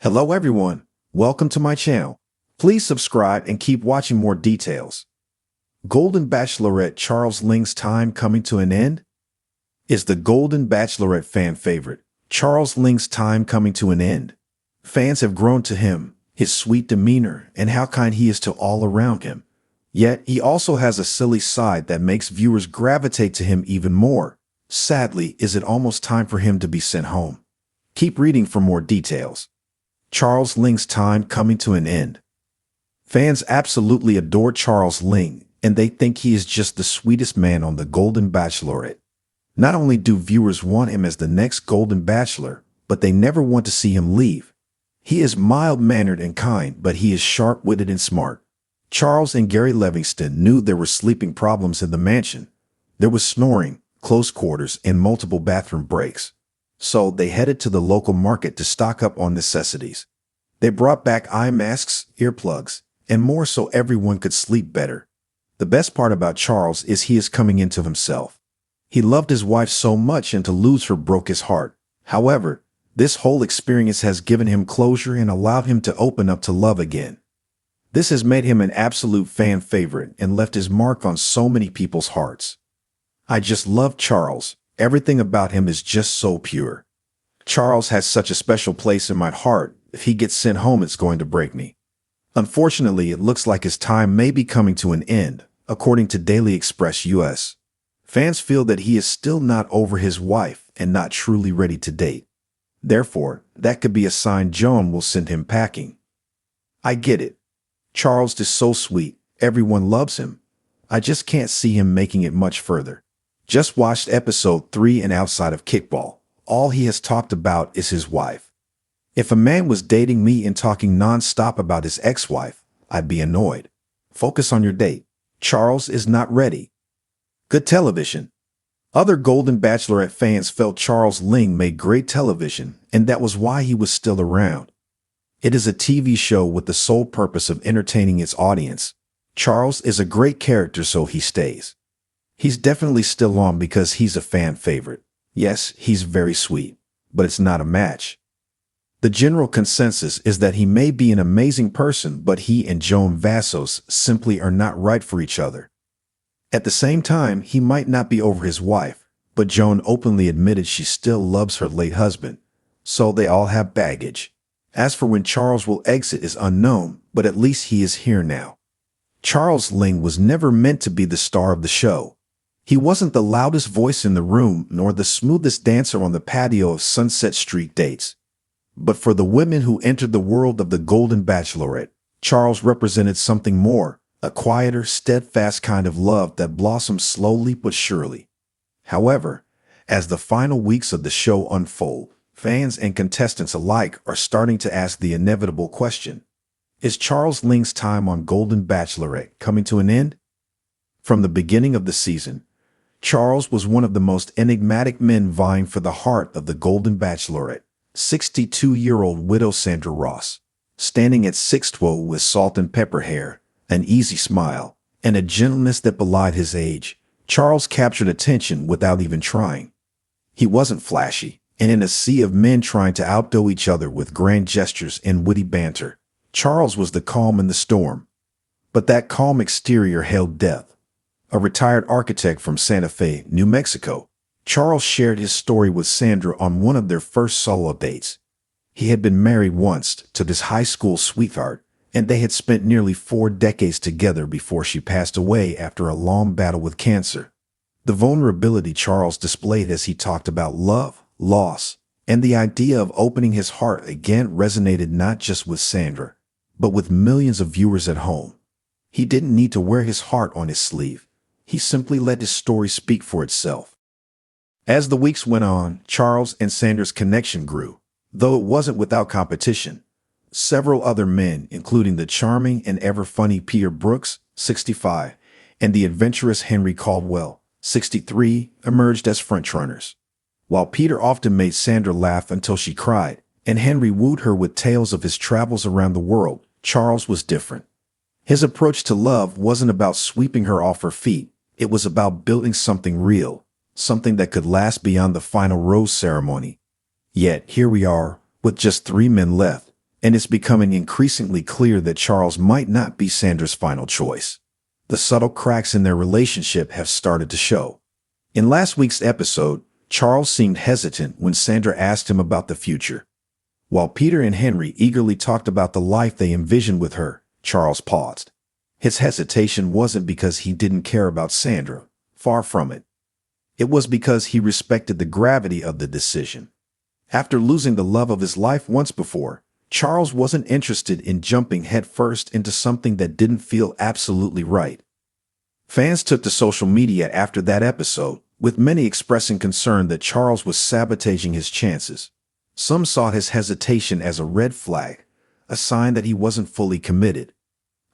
Hello everyone, welcome to my channel. Please subscribe and keep watching more details. Golden Bachelorette Charles Ling's time coming to an end? Is the Golden Bachelorette fan favorite, Charles Ling's time coming to an end? Fans have grown to him, his sweet demeanor, and how kind he is to all around him. Yet, he also has a silly side that makes viewers gravitate to him even more. Sadly, is it almost time for him to be sent home? Keep reading for more details. Charles Ling's time coming to an end. Fans absolutely adore Charles Ling, and they think he is just the sweetest man on the Golden Bachelorette. Not only do viewers want him as the next Golden Bachelor, but they never want to see him leave. He is mild-mannered and kind, but he is sharp-witted and smart. Charles and Gary Livingston knew there were sleeping problems in the mansion. There was snoring, close quarters, and multiple bathroom breaks. So they headed to the local market to stock up on necessities. They brought back eye masks, earplugs, and more so everyone could sleep better. The best part about Charles is he is coming into himself. He loved his wife so much, and to lose her broke his heart. However, this whole experience has given him closure and allowed him to open up to love again. This has made him an absolute fan favorite and left his mark on so many people's hearts. I just love Charles. Everything about him is just so pure. Charles has such a special place in my heart. If he gets sent home, it's going to break me. Unfortunately, it looks like his time may be coming to an end, according to Daily Express US. Fans feel that he is still not over his wife and not truly ready to date. Therefore, that could be a sign Joan will send him packing. I get it. Charles is so sweet. Everyone loves him. I just can't see him making it much further. Just watched episode 3 and outside of Kickball, all he has talked about is his wife. If a man was dating me and talking non-stop about his ex-wife, I'd be annoyed. Focus on your date. Charles is not ready. Good television. Other Golden Bachelorette fans felt Charles Ling made great television, and that was why he was still around. It is a TV show with the sole purpose of entertaining its audience. Charles is a great character, so he stays. He's definitely still on because he's a fan favorite. Yes, he's very sweet, but it's not a match. The general consensus is that he may be an amazing person, but he and Joan Vassos simply are not right for each other. At the same time, he might not be over his wife, but Joan openly admitted she still loves her late husband, so they all have baggage. As for when Charles will exit is unknown, but at least he is here now. Charles Ling was never meant to be the star of the show. He wasn't the loudest voice in the room, nor the smoothest dancer on the patio of Sunset Street dates. But for the women who entered the world of the Golden Bachelorette, Charles represented something more, a quieter, steadfast kind of love that blossomed slowly but surely. However, as the final weeks of the show unfold, fans and contestants alike are starting to ask the inevitable question: is Charles Ling's time on Golden Bachelorette coming to an end? From the beginning of the season, Charles was one of the most enigmatic men vying for the heart of the Golden Bachelorette. 62-year-old widow Sandra Ross, standing at 6'2" with salt and pepper hair, an easy smile, and a gentleness that belied his age, Charles captured attention without even trying. He wasn't flashy, and in a sea of men trying to outdo each other with grand gestures and witty banter, Charles was the calm in the storm. But that calm exterior held depth. A retired architect from Santa Fe, New Mexico, Charles shared his story with Sandra on one of their first solo dates. He had been married once to his high school sweetheart, and they had spent nearly 4 decades together before she passed away after a long battle with cancer. The vulnerability Charles displayed as he talked about love, loss, and the idea of opening his heart again resonated not just with Sandra, but with millions of viewers at home. He didn't need to wear his heart on his sleeve. He simply let his story speak for itself. As the weeks went on, Charles and Sandra's connection grew, though it wasn't without competition. Several other men, including the charming and ever-funny Peter Brooks, 65, and the adventurous Henry Caldwell, 63, emerged as frontrunners. While Peter often made Sandra laugh until she cried, and Henry wooed her with tales of his travels around the world, Charles was different. His approach to love wasn't about sweeping her off her feet. It was about building something real, something that could last beyond the final rose ceremony. Yet here we are, with just 3 men left, and it's becoming increasingly clear that Charles might not be Sandra's final choice. The subtle cracks in their relationship have started to show. In last week's episode, Charles seemed hesitant when Sandra asked him about the future. While Peter and Henry eagerly talked about the life they envisioned with her, Charles paused. His hesitation wasn't because he didn't care about Sandra, far from it. It was because he respected the gravity of the decision. After losing the love of his life once before, Charles wasn't interested in jumping headfirst into something that didn't feel absolutely right. Fans took to social media after that episode, with many expressing concern that Charles was sabotaging his chances. Some saw his hesitation as a red flag, a sign that he wasn't fully committed.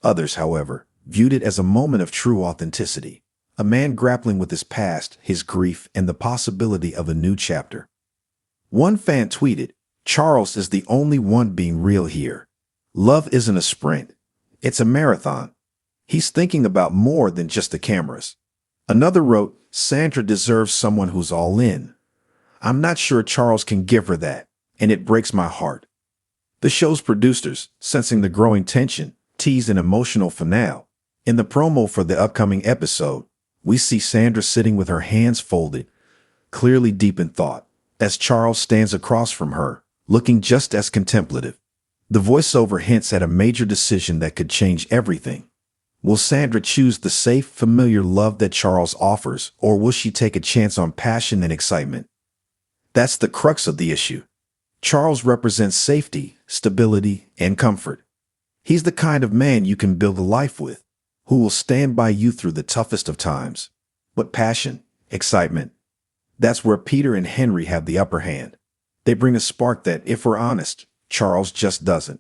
Others, however, viewed it as a moment of true authenticity, a man grappling with his past, his grief, and the possibility of a new chapter. One fan tweeted, "Charles is the only one being real here. Love isn't a sprint. It's a marathon. He's thinking about more than just the cameras." Another wrote, "Sandra deserves someone who's all in. I'm not sure Charles can give her that, and it breaks my heart." The show's producers, sensing the growing tension, teased an emotional finale. In the promo for the upcoming episode, we see Sandra sitting with her hands folded, clearly deep in thought, as Charles stands across from her, looking just as contemplative. The voiceover hints at a major decision that could change everything. Will Sandra choose the safe, familiar love that Charles offers, or will she take a chance on passion and excitement? That's the crux of the issue. Charles represents safety, stability, and comfort. He's the kind of man you can build a life with, who will stand by you through the toughest of times. But passion, excitement, that's where Peter and Henry have the upper hand. They bring a spark that, if we're honest, Charles just doesn't.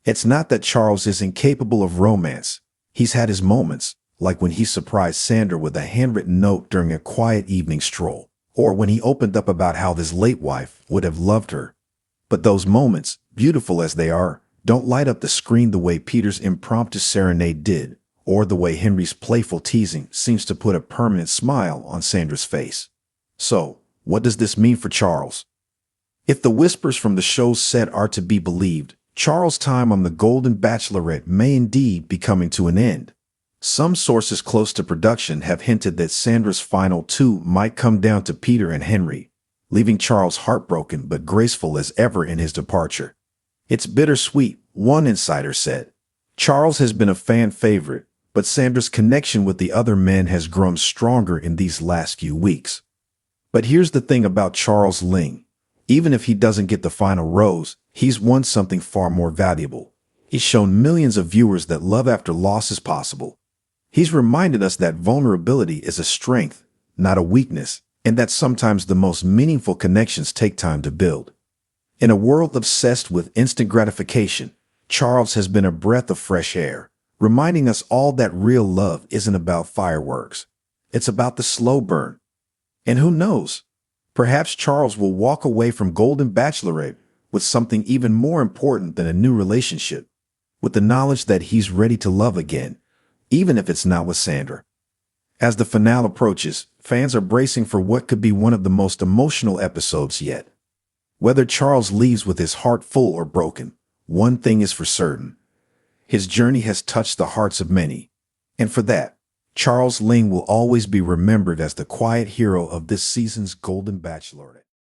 It's not that Charles is incapable of romance. He's had his moments, like when he surprised Sandra with a handwritten note during a quiet evening stroll, or when he opened up about how his late wife would have loved her. But those moments, beautiful as they are, don't light up the screen the way Peter's impromptu serenade did, or the way Henry's playful teasing seems to put a permanent smile on Sandra's face. So, what does this mean for Charles? If the whispers from the show's set are to be believed, Charles' time on the Golden Bachelorette may indeed be coming to an end. Some sources close to production have hinted that Sandra's final two might come down to Peter and Henry, leaving Charles heartbroken but graceful as ever in his departure. "It's bittersweet," one insider said. Charles has been a fan favorite, but Sandra's connection with the other men has grown stronger in these last few weeks. But here's the thing about Charles Ling. Even if he doesn't get the final rose, he's won something far more valuable. He's shown millions of viewers that love after loss is possible. He's reminded us that vulnerability is a strength, not a weakness, and that sometimes the most meaningful connections take time to build. In a world obsessed with instant gratification, Charles has been a breath of fresh air, reminding us all that real love isn't about fireworks. It's about the slow burn. And who knows? Perhaps Charles will walk away from Golden Bachelorette with something even more important than a new relationship, with the knowledge that he's ready to love again, even if it's not with Sandra. As the finale approaches, fans are bracing for what could be one of the most emotional episodes yet. Whether Charles leaves with his heart full or broken, one thing is for certain. His journey has touched the hearts of many, and for that, Charles Ling will always be remembered as the quiet hero of this season's Golden Bachelorette.